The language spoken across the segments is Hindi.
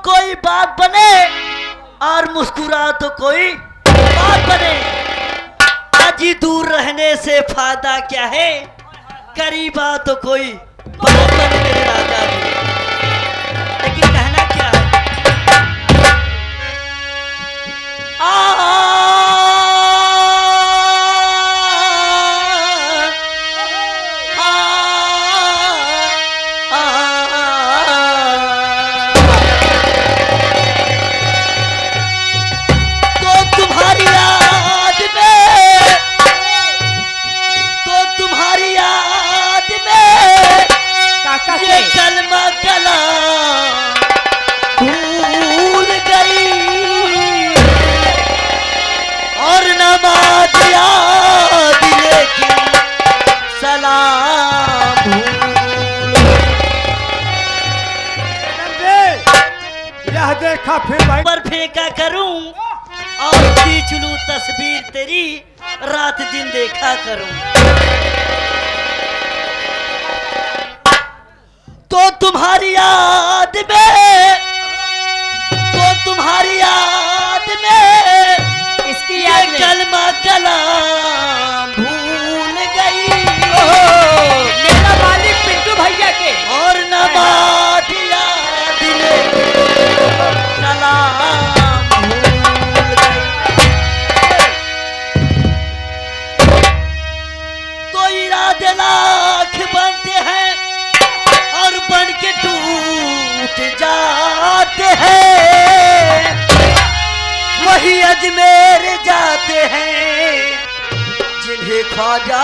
कोई बात बने और मुस्कुरा तो कोई बात बने। अजी दूर रहने से फायदा क्या है, करीबा तो कोई बात बने मेरे राजा जी। लेकिन कहना क्या है, ये कलमा कलाम भूल गई और नमाज याद लेकिन सलाम भूल यह देखा फिर भाई पर फेंका करूं और खींच लूं तस्वीर तेरी, रात दिन देखा करूं। तो तुम्हारी याद में, तो तुम्हारी याद में इसकी याद में कलमा कलाम भूल गई मेरा मालिक पिंटू भैया के, और नमाज याद में सलाम भूल गई। तो इरादे लाख बनते हैं और बन के टूट जाते हैं, वही अजमेर जाते हैं जिन्हें ख्वाजा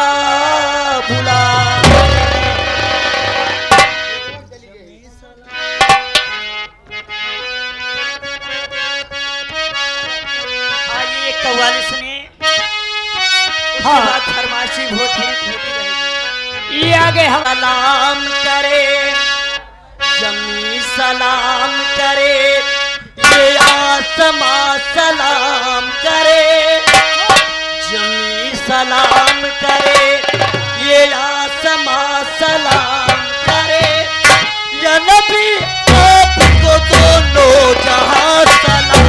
बुला। आइए एक कव्वाली सुनिए, हाँ फरमाइशी होती रहेगी। ये आगे हम सलाम करे जमी सलाम करे, ये आसमां सलाम करे, जमी सलाम करे, ये आसमां सलाम करे, या नबी आपको दोनों जहां सलाम।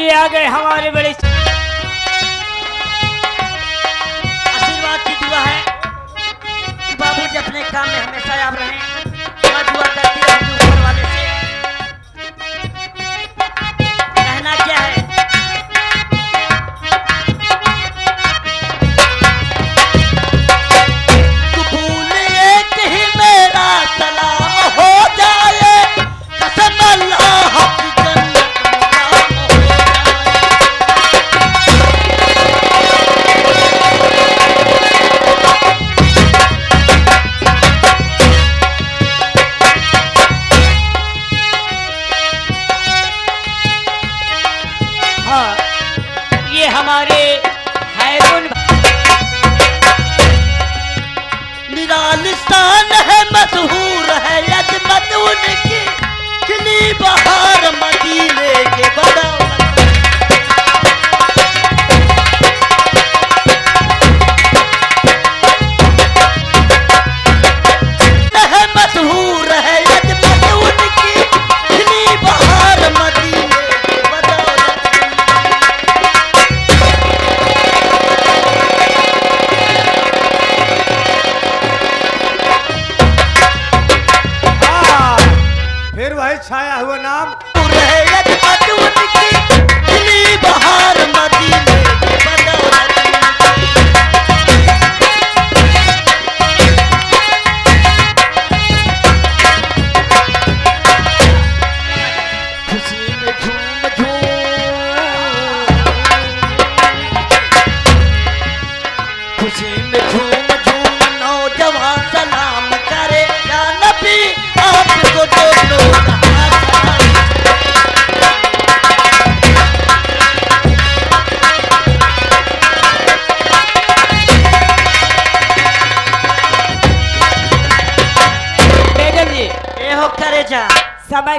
आ गए हमारे बड़े आशीर्वाद की दुआ है कि बाबूजी अपने काम में हमेशा याद रहें। मैं दुआ करती रहूंगी ऊपर वाले से। कहना क्या है, कबूल एक ही मेरा सलाम हो जाए, कसम अल्लाह की जन्नत हमारे हैरून निरालिस्तान है, मशहूर है अजमत उनकी, खिली बहार मदीने के बड़ा है, मशहूर है छाया हुआ नाम अजमत उनकी खिली बहार मदीने की बदौलत। खुशी में झूम खुशी में झूम झूम नौजवान सलाम करे, या नबी आपको दोनों जहां सलाम। मेजर जी ए हो करे जा समय